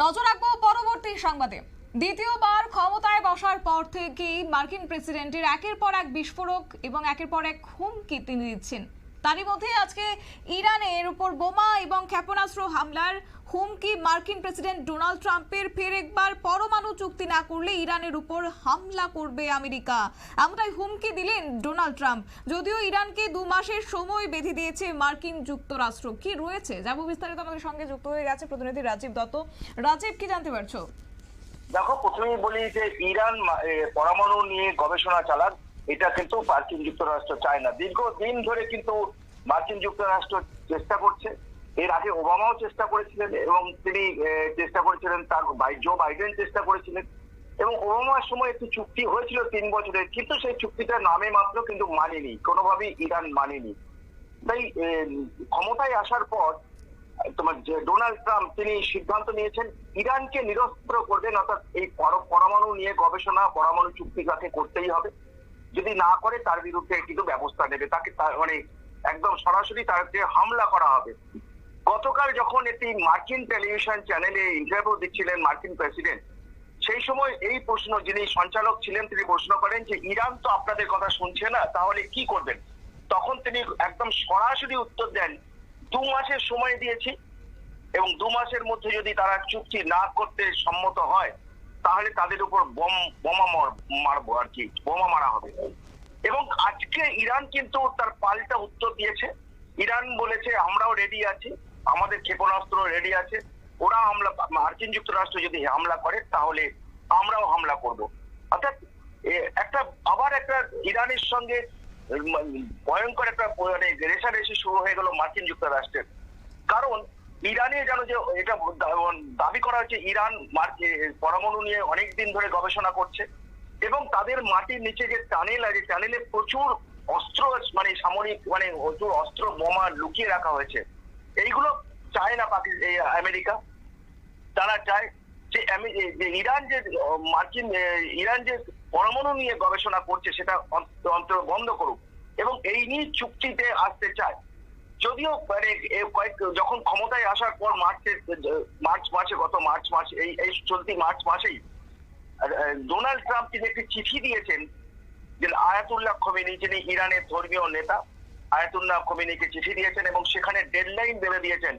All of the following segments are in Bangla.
নজর রাখবো পরবর্তী সংবাদে। দ্বিতীয়বার ক্ষমতায় বসার পর থেকেই মার্কিন প্রেসিডেন্টের একের পর এক বিস্ফোরক এবং একের পর এক হুমকি তিনি দিচ্ছেন। তারই মধ্যে আজকে ইরানের উপর বোমা এবং ক্ষেপণাস্ত্র হামলার হুমকি মার্কিন প্রেসিডেন্ট ডোনাল্ড ট্রাম্পের। ফের একবার পরমাণু চুক্তি না করলে ইরানের উপর হামলা করবে আমেরিকা, এমনটাই হুমকি দিলেন ডোনাল্ড ট্রাম্প। যদিও ইরানকে 2 মাসের সময় বেঁধে দিয়েছে মার্কিন যুক্তরাষ্ট্র। কি রয়েছে যাব বিস্তারিত, আমাদের সঙ্গে যুক্ত হয়ে গেছে প্রতিনিধি রাজীব দত্ত। রাজীব, কি জানতে পারছো? দেখো, প্রথমেই বলি যে ইরান পরমাণু নিয়ে গবেষণা চালাক, এটা কিন্তু মার্কিন যুক্তরাষ্ট্র চায় না। দীর্ঘদিন ধরে কিন্তু মার্কিন যুক্তরাষ্ট্র চেষ্টা করছে। এর আগে ওবামাও চেষ্টা করেছিলেন এবং তিনি চেষ্টা করেছিলেন, তার জো বাইডেন চেষ্টা করেছিলেন এবং ওবামার সময় একটি চুক্তি হয়েছিল 3 বছরের, কিন্তু সেই চুক্তিটা নামে মাত্র, কিন্তু মানেনি, কোনোভাবেই ইরান মানেনি। তাই ক্ষমতায় আসার পর তোমার যে ডোনাল্ড ট্রাম্প তিনি সিদ্ধান্ত নিয়েছেন ইরানকে নিরস্ত্র করবেন, অর্থাৎ এই পরমাণু নিয়ে গবেষণা, পরমাণু চুক্তি তাকে করতেই হবে। যদি না করে তার বিরুদ্ধে কিন্তু ব্যবস্থা নেবে, তাকে মানে একদম সরাসরি তাকে হামলা করা হবে। গতকাল যখন একটি মার্কিন টেলিভিশন চ্যানেলে ইন্টারভিউ দিচ্ছিলেন মার্কিন প্রেসিডেন্ট, সেই সময় এই প্রশ্ন, যিনি সঞ্চালক ছিলেন তিনি প্রশ্ন করেন যে ইরান তো আপনাদের কথা শুনছে না, তাহলে কি করবেন? তখন তিনি একদম সরাসরি উত্তর দেন, 2 মাসের সময় দিয়েছি এবং 2 মাসের মধ্যে যদি তারা চুক্তি না করতে সম্মত হয় তাহলে তাদের উপর বোমা মারবো, আর কি বোমা মারা হবে। এবং আজকে ইরান কিন্তু তার পাল্টা উত্তর দিয়েছে। ইরান বলেছে আমরাও রেডি আছি, আমাদের ক্ষেপণাস্ত্র রেডি আছে, ওরা হামলা, মার্কিন যুক্তরাষ্ট্র যদি হামলা করে তাহলে আমরাও হামলা করব। অর্থাৎ আবার একটা ইরানের সঙ্গে ভয়ঙ্কর একটা মানে রেষারেষি শুরু হয়ে গেল মার্কিন যুক্তরাষ্ট্রের। কারণ ইরানে যেন যে এটা দাবি করা হচ্ছে ইরান পরমাণু নিয়ে অনেকদিন ধরে গবেষণা করছে এবং তাদের মাটির নিচে যে টানেল আছে, টানেলে প্রচুর অস্ত্র, মানে সামরিক, মানে প্রচুর অস্ত্র বোমা লুকিয়ে রাখা হয়েছে। এইগুলো চায় না আমেরিকা। তারা চায় যে ইরান যে পরমাণু নিয়ে গবেষণা করছে সেটা অন্তত বন্ধ করুক এবং এই নিয়ে চুক্তিতে আসতে চায়। যদিও মানে যখন ক্ষমতায় আসার পর গত মার্চ মাস, এই চলতি মার্চ মাসেই ডোনাল্ড ট্রাম্প তিনি একটি চিঠি দিয়েছেন যে আয়াতুল্লাহ খোমেনি, যিনি ইরানের ধর্মীয় নেতা, আয়াতুল্লাহ খোমেনিকে চিঠি দিয়েছেন এবং সেখানে ডেডলাইন বেঁধে দিয়েছেন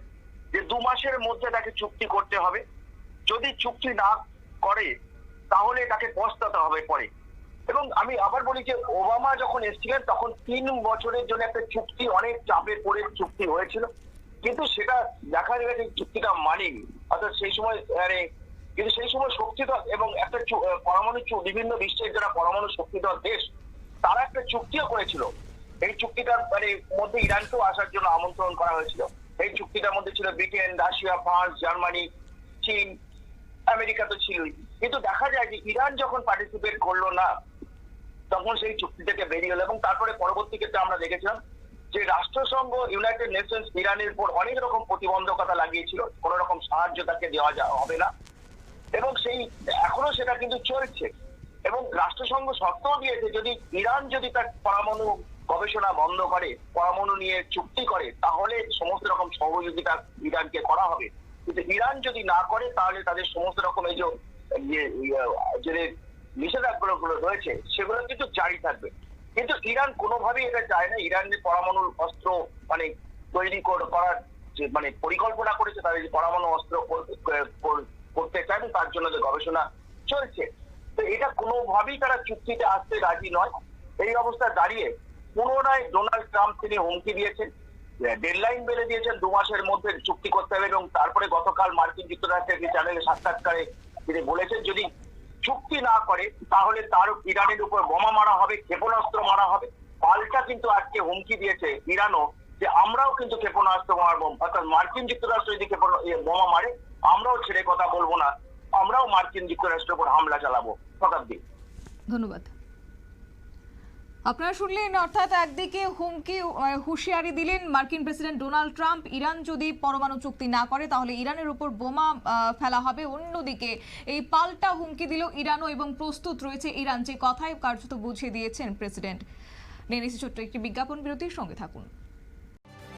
যে 2 মাসের মধ্যে তাকে চুক্তি করতে হবে। যদি চুক্তি না করে তাহলে তাকে পস্তাতে হবে পরে। এবং আমি আবার বলি যে ওবামা যখন এসেছিলেন তখন 3 বছরের জন্য একটা চুক্তি, অনেক চাপে পড়ে চুক্তি হয়েছিল, কিন্তু সেটা দেখা গেছে চুক্তিটা মানেনি। অর্থাৎ সেই সময় কিন্তু সেই সময় শক্তিধর এবং একটা পরমাণু বিভিন্ন বিশ্বের যারা পরমাণু শক্তিধর দেশ তারা একটা চুক্তিও করেছিল। এই চুক্তিটার মধ্যে ইরানকেও আসার জন্য আমন্ত্রণ করা হয়েছিল। এই চুক্তিটার মধ্যে ছিল ব্রিটেন, রাশিয়া, ফ্রান্স, জার্মানি, চীন, আমেরিকা তো ছিলই। কিন্তু দেখা যায় যে ইরান যখন পার্টিসিপেট করলো না তখন সেই চুক্তি থেকে বেরিয়ে এলো এবং তারপরে পরবর্তী ক্ষেত্রে আমরা দেখেছিলাম যে রাষ্ট্রসংঘ, ইউনাইটেড নেশনস ইরানের উপর অনেক রকম প্রতিবন্ধকতা লাগিয়েছিল, কোন রকম সাহায্য তাকে দেওয়া হবে না এবং এখনো সেটা কিন্তু চলছে। এবং রাষ্ট্রসংঘ শর্তও দিয়েছে যদি ইরান যদি তার পরমাণু গবেষণা বন্ধ করে, পরমাণু নিয়ে চুক্তি করে, তাহলে সমস্ত রকম সহযোগিতা ইরানকে করা হবে। কিন্তু ইরান যদি না করে তাহলে তাদের সমস্ত রকম এই যে নিষেধাজ্ঞাগুলো রয়েছে সেগুলো কিন্তু জারি থাকবে। কিন্তু ইরান কোনোভাবেই এটা চায় না। ইরান যে পরমাণু অস্ত্র তৈরি করার যে পরিকল্পনা করেছে, তাদের পরমাণু অস্ত্র করতে চায়, তার জন্য যে গবেষণা চলছে, তো এটা কোনোভাবেই তারা চুক্তিতে আসতে রাজি নয়। এই অবস্থায় দাঁড়িয়ে পুনরায় ডোনাল্ড ট্রাম্প তিনি হুমকি দিয়েছেন, ডেডলাইন বেঁধে দিয়েছেন, 2 মাসের মধ্যে চুক্তি করতে হবে। এবং তারপরে গতকাল মার্কিন যুক্তরাষ্ট্রের একটি চ্যানেলে সাক্ষাৎকারে তিনি বলেছেন যদি চুক্তি না করে তাহলে তার ইরানের উপর বোমা মারা হবে, ক্ষেপণাস্ত্র মারা হবে। পাল্টা কিন্তু আজকে হুমকি দিয়েছে ইরানও যে আমরাও কিন্তু ক্ষেপণাস্ত্র মারবো, অর্থাৎ মার্কিন যুক্তরাষ্ট্র যদি বোমা মারে আমরাও ছেড়ে কথা বলবো না, আমরাও মার্কিন যুক্তরাষ্ট্রের উপর হামলা চালাবো। শতাব্দী, ধন্যবাদ। আপনারা শুনলেন, অর্থাৎ একদিকে হুঁশিয়ারি দিলেন মার্কিন প্রেসিডেন্ট ডোনাল্ড ট্রাম্প, ইরান যদি পরমাণু চুক্তি না করে তাহলে ইরানের উপর বোমা ফেলা হবে। অন্যদিকে এই পাল্টা হুমকি দিল ইরানও এবং প্রস্তুত রয়েছে ইরান, যে কথাই কার্যত বুঝিয়ে দিয়েছেন প্রেসিডেন্ট। নিয়ে নিচ্ছি ছোট্ট একটি বিজ্ঞাপন বিরতির, সঙ্গে থাকুন।